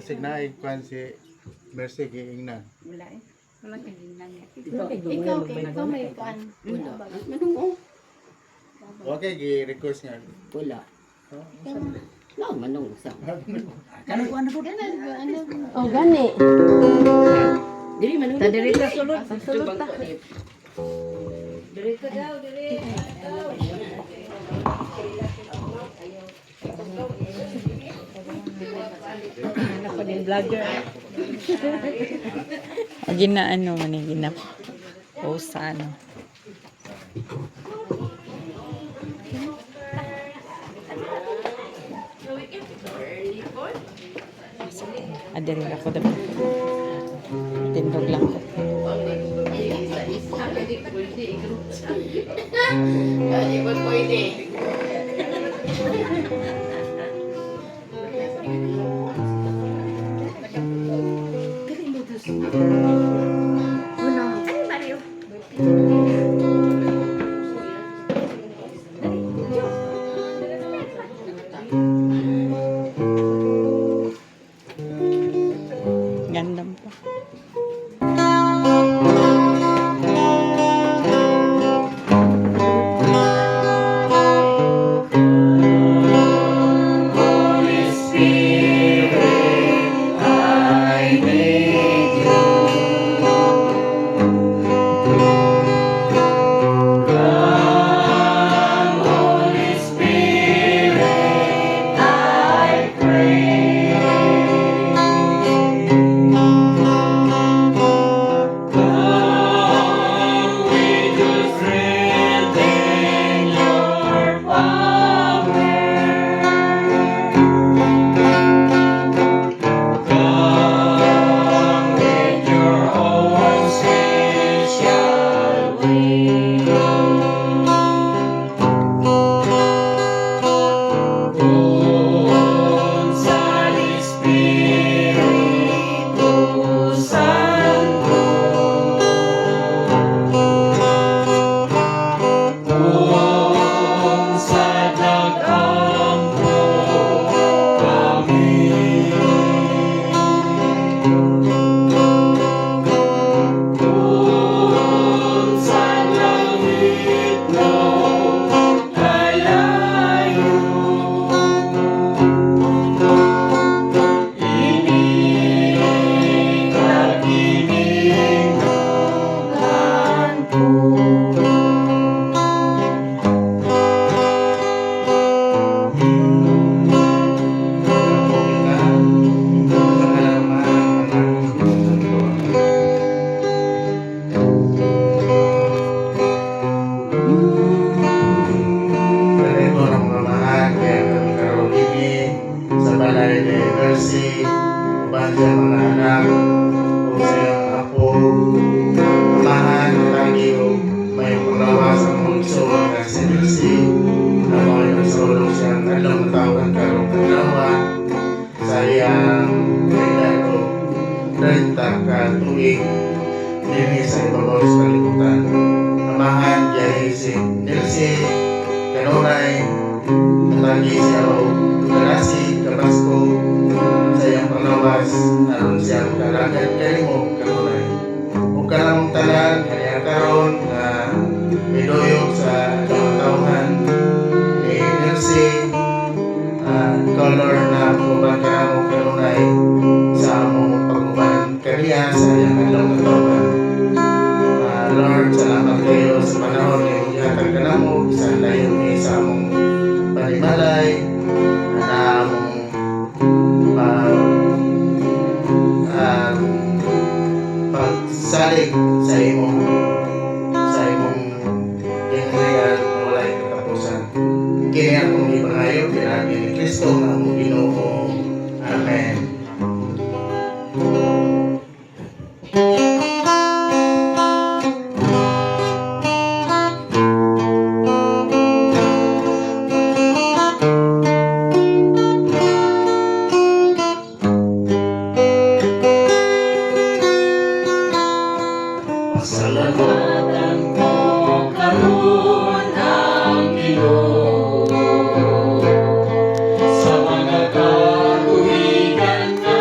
Bisig na ikuan si Mercy giing na. Wala eh. Wala kang ginang. Ikaw may kuan. Wala. Manungo. Okay, gi-request nga. Wala. No, manungo sa. Ano ko ano po? Oh, gani. Dili manungo. Dili ka sulod. Sulod ta. Dili ka daw, dili. Anak ko din vlogger. O ginaano man yung ginap. O sa ano. Adere ako dapat. Tindog lang ko. Gandam pa. Mercy, uban sa mga anak, o siyang apo, amahan, lagi o may panglawa sa mong igsoon na si Mercy, na mga nagsulong siyang alam na tawag karong kaglawa, sa iyang kainado, 30 ka tuig, dini sa ibabaw sa kalibutan. Amahan, diyahe si Mercy, kanunay, lagi siya o karasi, kabasko, sa iyang panglawas, aron siyang kalagad kanimo kanunay. O kanang tanan, kanya karon na miduyog sa tawhan ni Mercy, color na kuban kanamo kanunay sa among pagkuban kaniya sa iyang adlaw na tawhan. Lord, salamat kayo sa panahon na ihatag kanamo sa layon ni sa among panimalay na among pagsalig sa imong ginrigan walay katapusan. Kini akong ipangayo pinagi ni Kristo nga among Ginoo. Amen. Pasalamatan ko karon ang Ginoo sa mga katuwigan nga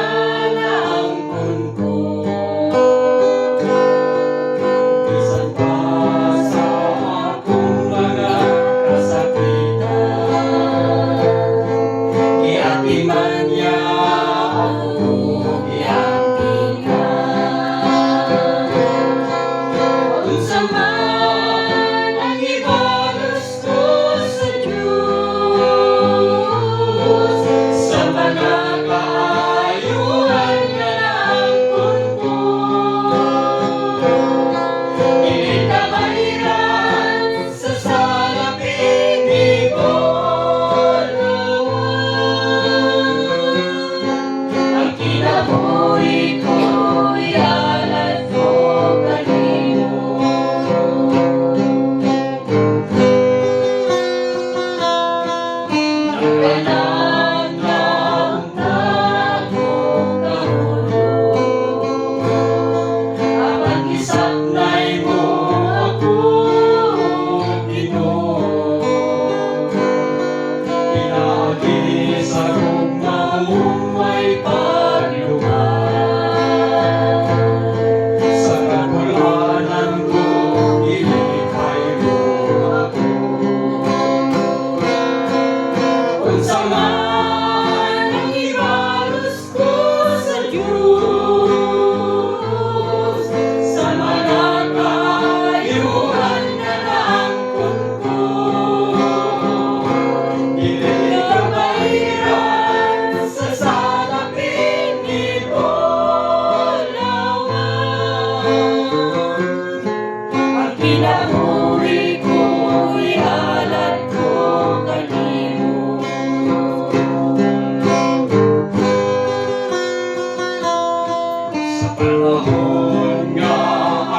Panahon nga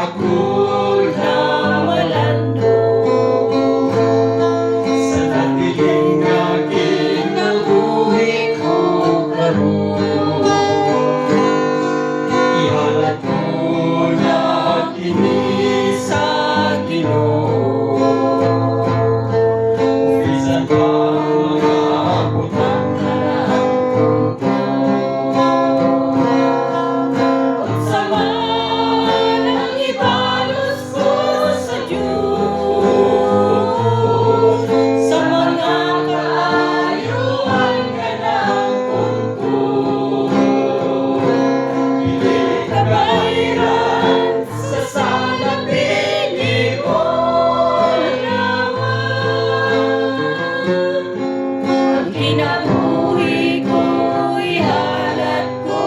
ako na malando sa natiling aking nabuhi ko karon. Ihalat ko na kini sa Ginoo. Bisan pa mga butang na sa man ang ibalos ko sa Diyos, sa mga kaayuan ka ng ko. Dili ka bahiran sa salapili ko naman. Ang kinabuhi ko'y halat ko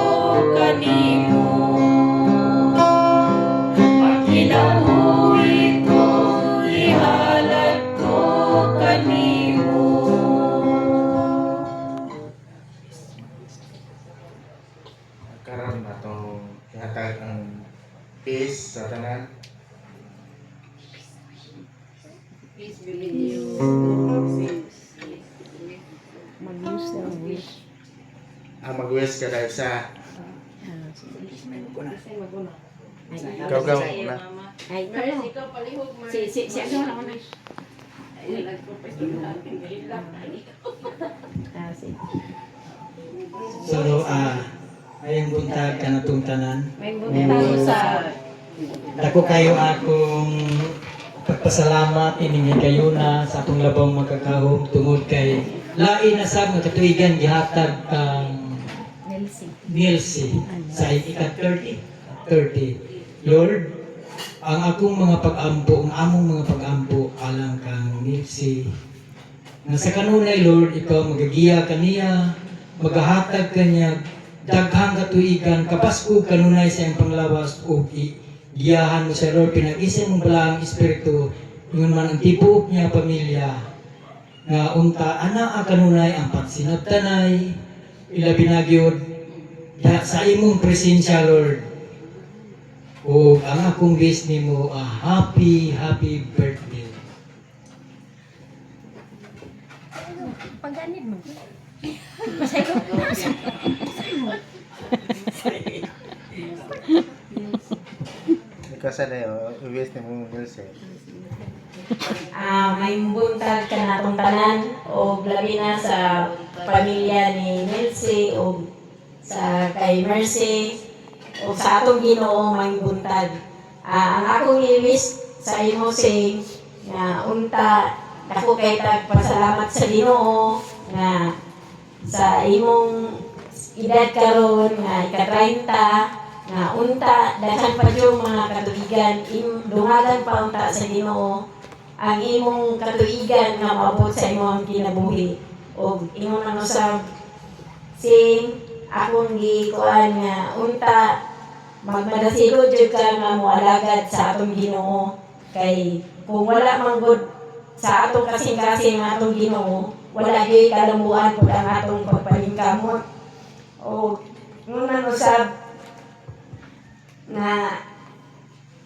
kanimo. Ang kinabuhi ko'y halat ko kanimo. Karon na to ihatag ang peace sa tanan. Peace be with you. Mag-use na ang wish. Ang mag-wish ka dahil sa Kasi maguna. ikaw na. Ay, Mars, ito. ikaw palihog, Mars. Si ano na ako na. Ay, nagpapay ko na aking gahilak. Sige. So, ayong buntag ka na itong tanan. May buntag sa... Dako kayo akong pagpasalamat iningi kayo na sa atong labang magkakahom tungod kay lain na sab nga katuigan gihatag kang Nilsi sa ika-30. Lord, ang akong mga pag-ampo, ang among mga pag-ampo alang kang Nilsi. Nga sa kanunay, Lord, ikaw magagiya kaniya, magahatag kanya, daghang katuigan, kapasko kanunay sa iyang panglawas o giyahan mo sa Lord, pinag-isin mong pala ang Espiritu, yun man ang tibuok niya pamilya, nga unta, ana kanunay ang pagsinabtanay, ilabi na gyud sa imong presensya, Lord. O ang akong wish nimo, happy birthday. Pagganid mo. Ikaw sa dayo, i-wish ni mo Nils eh. May buntag ka na itong tanan o labi na sa pamilya ni Nilsi o sa kay Mercy o sa atong Ginoo may buntag. Ang akong i-wish sa imo say nga unta dako kay tagpasalamat sa Ginoo nga sa imong edad karon nga ika-30 nga unta daghan pa yung mga katuigan dungagan pa unta sa Ginoo ang imong katuigan nga maabot sa imong kinabuhi o imong nang usab sing akong gikuan nga unta magmadasigod jud ka nga moalagad sa atong Ginoo kay kung wala man gud sa atong kasing-kasing nga atong Ginoo wala gyud kalambuan pud ang atong pagpalingkamot o ngunang usab na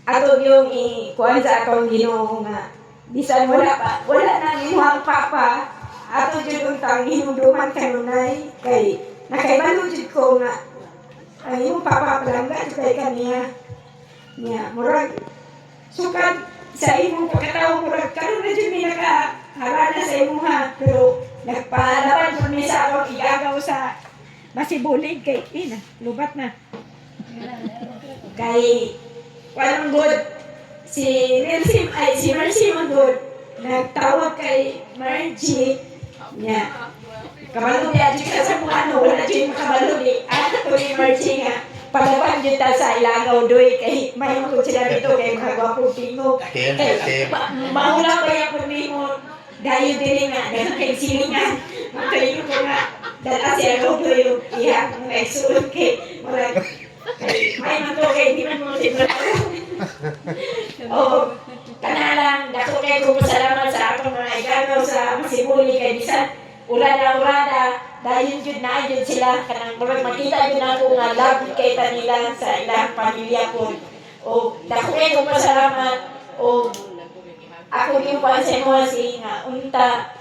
ato yung ikuan sa atong Ginoo nga bisan wala nang imuhang papa ato jud untang hinumduman kanunay kay nakaibalo jud ko nga ang imong papa palangga jud kay kaniya niya murag sukad sa imong pagkatao murag karon na jud mi nakaharana sa imuha pero nagpalaban pud mi sa akong igagaw sa masibulig kay ina lubat na kay walang good si Mercy Magod nagtawag kay Margie niya kabalo niya di ka sa mga ano wala di makabalo di ato ni Margie nga palaban dito sa ilagaw doy kay may mga sila dito kay mga gwapo tingog kay maula pa yung pagmimo dayo din nga dahil kay silingan makayo ko nga dala siya ko doy iya ang nagsulod kay mga may man to kay di man mo sila oh kanalang dako kay ko salamat sa atong mga igagaw sa Masibuli kay bisan urada Dahil yun na yun sila, kanang murag makita yun ako nga love kay kanila sa ilang pamilya ko. O dako ko pasalamat o ako yung kuan sa imo si nga unta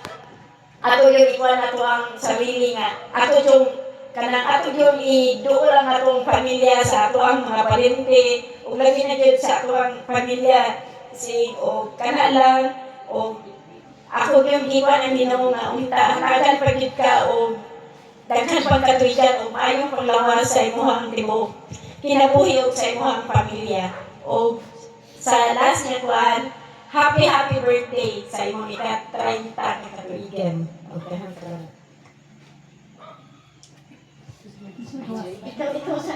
ato yung ikuan ato ang sarili nga ato yung kanang ato yung iduol ang atong pamilya sa ato ang mga parente ug labi na gyud sa ato ang pamilya si o kana lang o ako yung ikuan ang Ginoo nga unta hatagan pa gyud ka o daghan pang katuigan o maayong panglawas sa imong tibuok kinabuhi og sa imong pamilya o sa last nga kuan happy birthday sa imong ika-30 ka katuigan. Okay, salamat. Ikaw sa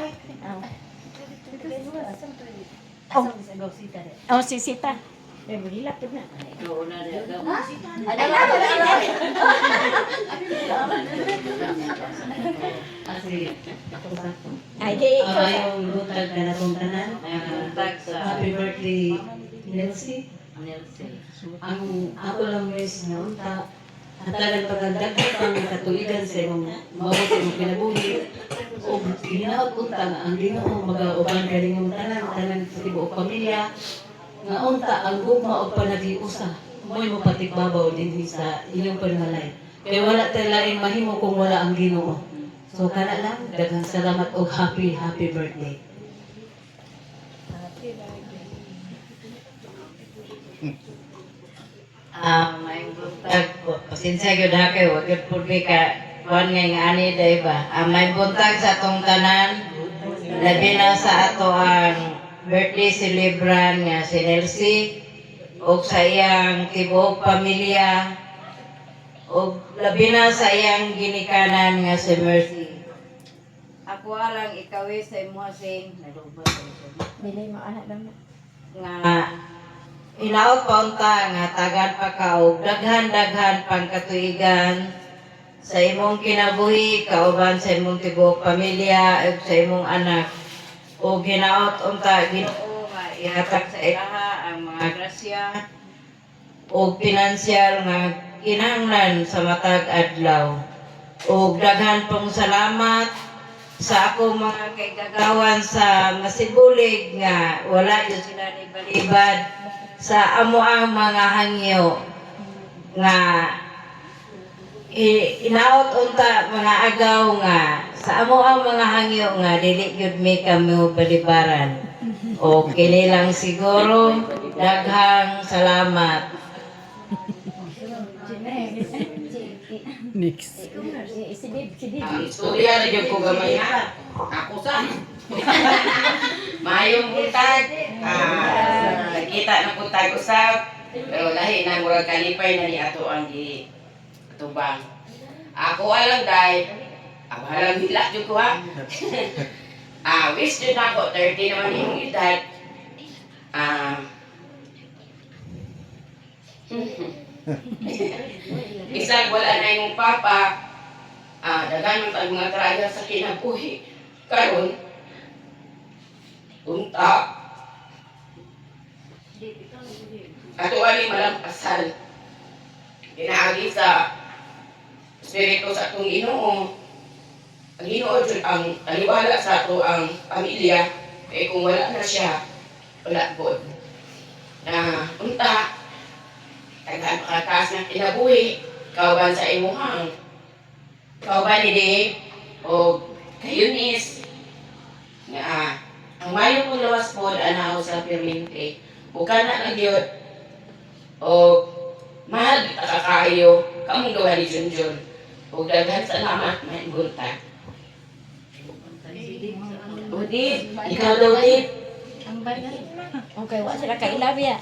Oh, si Sita. Eh, bulila po na. ay di ikaw sa Yung buntag na natong tanan. Happy birthday, Nelsie. Ang ako lang wish na unta. Hatagan pagdagdag pang katuigan sa imong mawag sa imong kinabuhi. O ginaot unta nga ang Ginoo mag-auban ka rin yung tanan sa tibuok pamilya. Nga unta ang gugma o panagiusa. Mo'y mo patikbabaw din sa inyong panalay. Kaya wala tayo laing mahimo kung wala ang Ginoo. So kana lang, daghang salamat o happy birthday. May buntag po. Pasensya gyud ha kay wa gyud pud mi ka kuan nga nga ani day ba. May buntag sa atong tanan. Labi na sa ato ang birthday celebrant nga si Nelsie ug sa iyang tibuok pamilya ug labi na sa iyang ginikanan nga si Mercy. Ako lang ikawi sa imo sing dili mo anak lang nga inaot pa unta nga tagan pa ka og daghan pang katuigan sa imong kinabuhi kauban sa imong tibuok pamilya ug sa imong anak ug hinaot unta Ginoo nga ihatag sa ilaha ang mga grasya ug pinansyal nga kinahanglan sa matag adlaw ug daghan pong salamat sa ako mga kaigagawan sa Masibulig nga wala yun sila nibalibad sa amo ang mga hangyo nga inaot unta mga agaw nga sa amo ang mga hangyo nga dili gyud mi kami balibaran o kini lang siguro daghang salamat. Next. Istorya na dyan ko gamay ha. Ako sa. Mayong buntag. Nakita na buntag usap. Pero lahi na murag kalipay na ni ato ang tubang. Ako alang dahil. Abalang hila dyan ko ha. Wish dyan ako. 30 naman yung edad. Isang wala na yung papa. Daghan ang mga traya sa kinabuhi. Karon unta. Ato ani malampasal. Ginaagi sa Espiritu sa atong Ginoo. Ang Ginoo jud ang aliwala sa ato ang pamilya. Kaya kung wala na siya, wala po. Unta, daghan makataas ng kinabuhi. Kauban sa imuhang. Kauban ni Dave o Kayunis. Ang mayo kong lawas po anaw sa permente. Bukan na lang yun. O mahal kita kakayo. Kamong gawa ni Junjun. O daghan salamat may buntag. O Dave, ikaw daw Dave. okay wa sila kailabi ya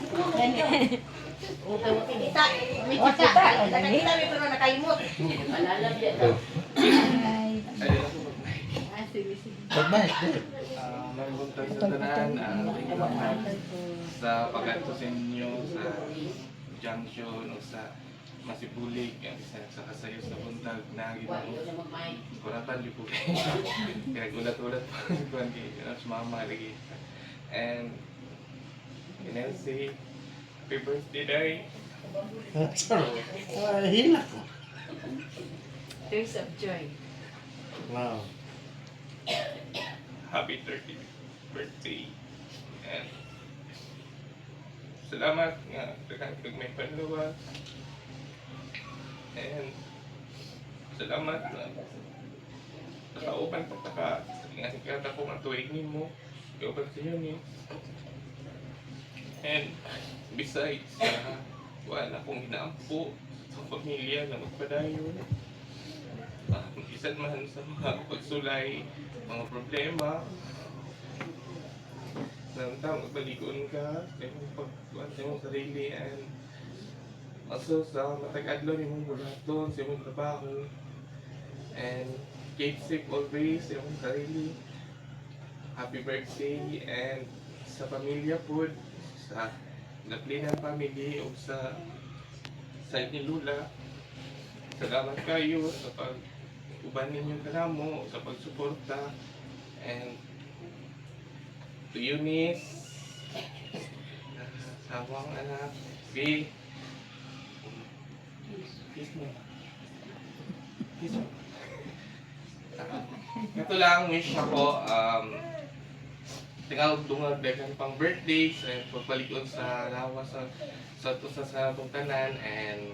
May buntag sa tanan, sa pag-ato sa inyo sa junction o sa Masibulig, sa kasayo sa buntag na Ginoo. Kuratan di po kayo. Kaya gulat-ulat po kung sa mama lagi. And Nelsie, happy birthday day. Hila ko. Tears of joy. Wow. Happy 30th birthday. And salamat nga daghan kag may panluwas. And salamat na nakauban pagtaka nga sikata ko nga tuig nimo. Kauban sa inyo ni. And besides, wala akong ginaampo sa pamilya na magpadayon. Isa man sa mga pagsulay, mga problema. Samtang magbaligon ka, sa imong pagkuhan sa imong sarili, and also sa matag-adlaw ni mong bulaton, sa imong trabaho. And keep safe always sa imong sarili. Happy birthday, and sa pamilya po, sa Laplinan family o sa side ni Lula. Salamat kayo sa pag-uban ninyo kanamo, sa pagsuporta. And to Eunice, sawang anak, B. Kiss mo. Kiss mo. Ito lang, wish ako, tingal dungag daghang pang birthdays and pagbalikod sa lawas sa atong tanan, and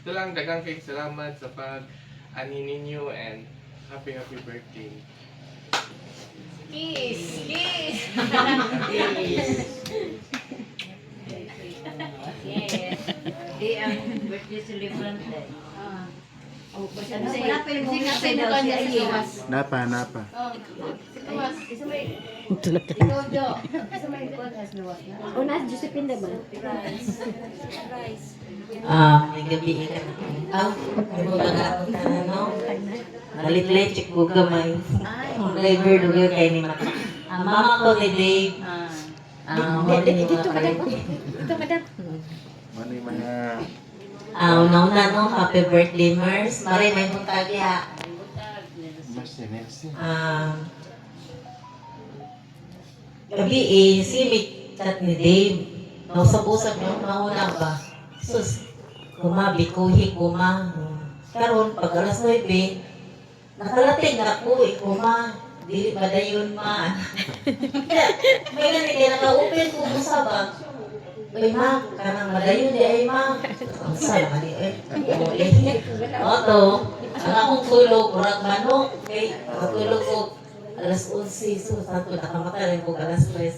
ito lang, daghang kay salamat sa pag-ani ninyo, and happy birthday. Kiss! Kiss! Yes. Di ang birthday celebrant eh. Napa. Una, Josephine ba? May gabi ka na. May mga no? Nalit-lit, ko gamay. Ang driver dugo kayo ni Mata. Mama ko ni Dave. Dito ka dap. Dito ka dap. Ano yung mga... Una no, happy birthday, Mers. Maray, may buntag ya. Merci. Gabi si chat ni Dave. Nausap-usap yung mauna ba? Sus, bikuhi, karon pag alas 9, nakalating na ako, dili ba dayon man. May ganit kaya naka-open ko usaba. Uy, ma, kanang madayon di ay, ma. Ang sana, mali, Oto, ang akong tulog, murag manok. Okay, nakatulog ko alas 11, so santo, nakamatay rin ko alas 3.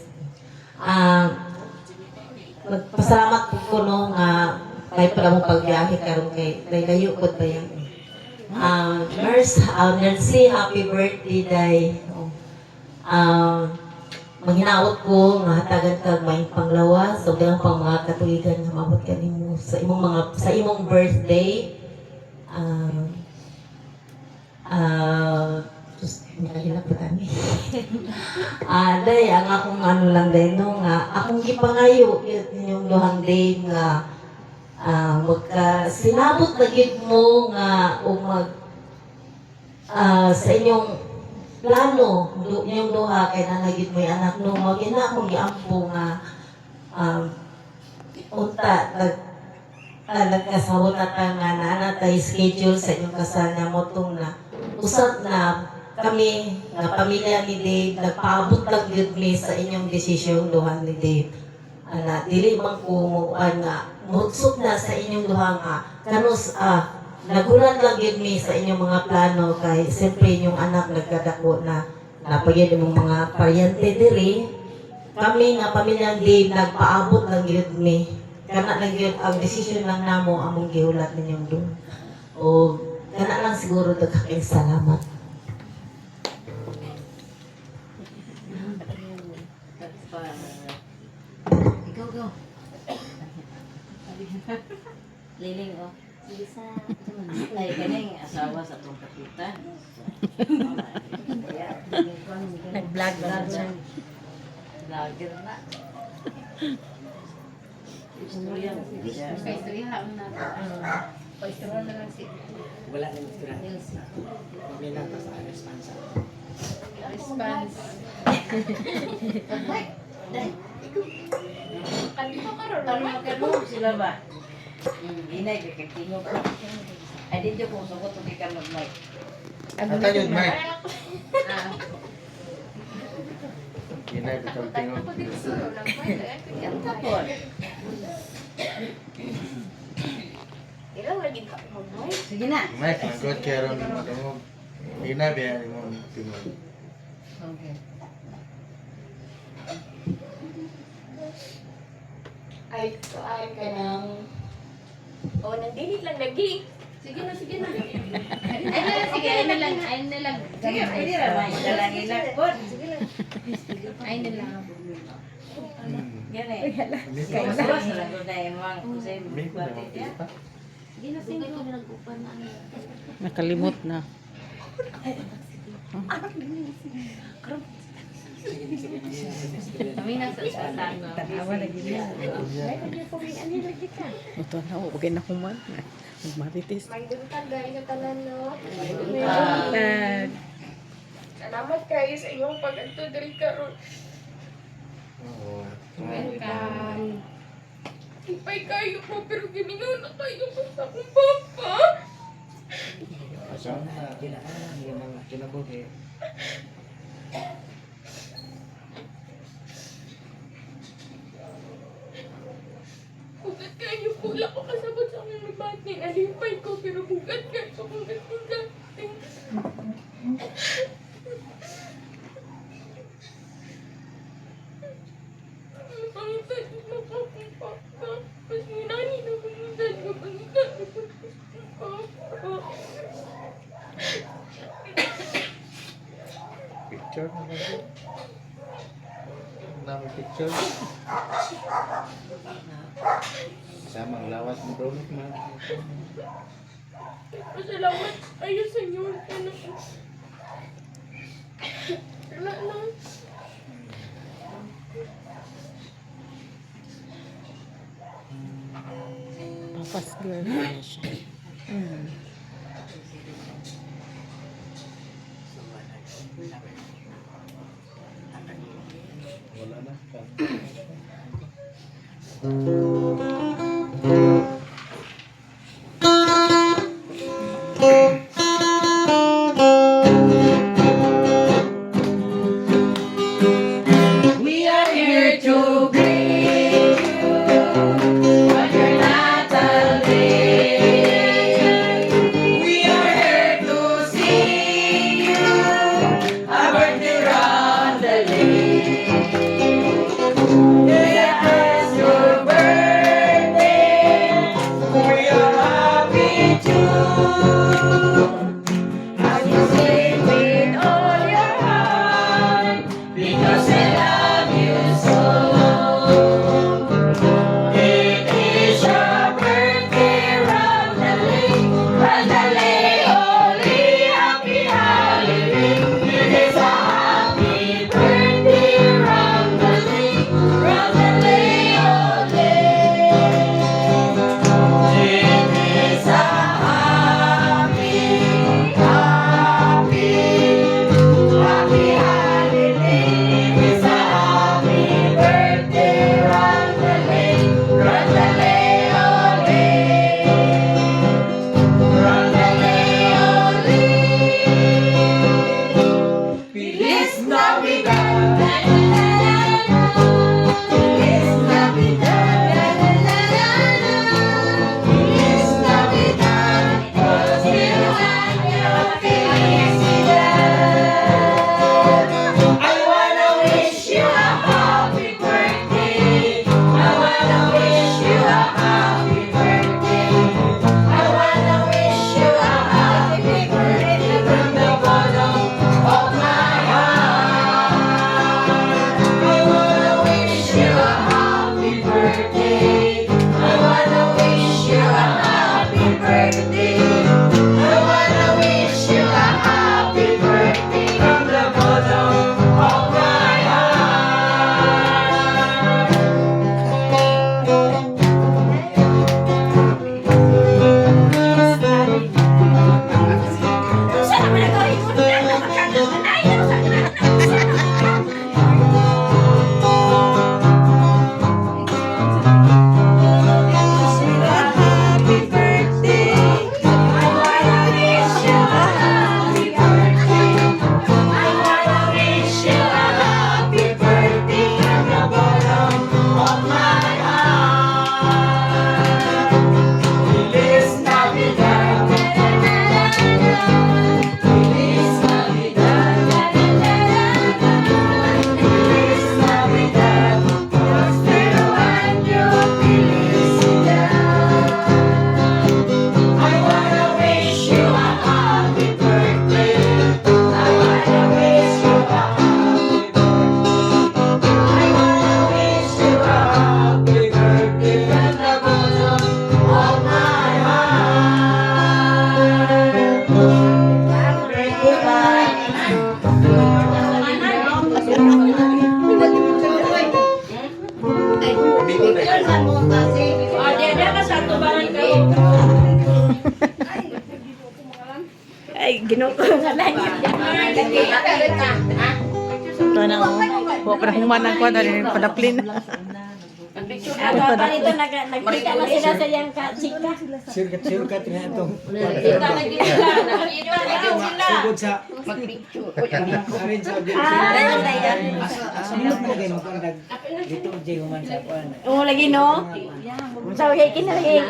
Magpasalamat ko no, nga kahit pala mong pagbiyahe karon kay layo ko ba yan. Nurse, Nancy, happy birthday, day. Manghinaot ko nga hatagan kag may panglawas so dalang pang mga katuligan nga mabot kanimo sa imong birthday. Just nakahilap pa tani. Day ang akong ano lang day no nga akong gipangayo inyong duhang day nga sinabot na gid mo nga sa inyong plano yung duha kay nanagid mo yung anak no magina akong giampo nga unta nagkasabot ata nga naanatay schedule sa inyong kasal na motong na usap na kami nga pamilya ni Dave nagpaabot lang yun mi sa inyong desisyon duha ni Dave dili man ko nga mutsok na sa inyong duha nga kanus nagulat lang yun mi sa inyong mga plano kay siyempre inyong anak nagkadako na napagyan mong mga paryente diri. Kami nga pamilyang Dave nagpaabot lang yun mi. Kana lang yun ang desisyon lang namo among gihulat ninyong doon. O kana lang siguro dagkay salamat. Go. Liling oh. Ay, ganing asawa sa tong kapitan. Nag-vlog ba siya? Vlogger na. Istorya mo siya. Istorya lang na. Istorya na lang si. Wala nang istorya. May nata sa response. Response. Ano magkano sila ba? Inay, kakatingog ko. Ay, dito ko, sugot ko ka mag-mic. Ata yun, Mike. Ginay, bitong tingog. Kanta po. Ilang lagi ka mag-mic? Sige na. Mike, nagkot kaya ron tingog. Ginay, biyan mo tingog. Okay. Ay ka ng... Oh, nandili lang lagi. Sige na, sige na. Ay na lang, sige, ay na lang. Sige, pwede naman. Dalangin lang po. Ay na lang. Yan eh. Kaya sa lago na yung mga kusay. May ko naman pa. Sige na, sige na. Nakalimot na. Kami nasa tango. Tanawa na gina. Ito na, huwag na kuman. Magmarites. May duntag guys sa tanan, no? Tag. Salamat kayo sa inyong pag-anto diri karon. Oo. Welcome. Ipay kayo po, pero gimingaw na kayo sa akong papa. Asa na, kinaan, yung mga kinabuhi. Hugat kayo po, wala ko kasabot sa akong nabati. Alipay ko, pero hugat kayo sa hugat. Ang pangitan mo pa akong papa. Mas minani na pangitan ko, pangitan ko pa akong papa. Picture na ba? Namin picture. Samang lawas mo bro. Pasalamat kayo sa inyo. Wala lang. Papas girl. Wala na. We are here to greet you on your Natalie. We are here to sing you a birthday roundalee. Yes, your birthday, we are happy too. As you sing with all your heart, because I love you so. It is your birthday, Rosalie, Rosalie, holy, happy Halloween. It is a happy birthday, Rosalie, Rosalie, holy. It is a happy, happy, happy Halloween. It is a happy birthday, Rosalie, Rosalie, holy. Rosalie, holy. Feliz Navidad. Feliz Navidad. Feliz Navidad. Prospero año, felicidad. I wanna wish you a happy birthday. Ginuko nga langit. Ito na oh. Huwag pa na humanang ko. Dali na padaplin. Ano pa nito nagkita na sila sa iyang chika. Sirkat na itong Kita na sila. sugod sa arin sa sunod mo kayo magkandag dito Jay human sa kuan. Oo lagi no. So kay kinalagay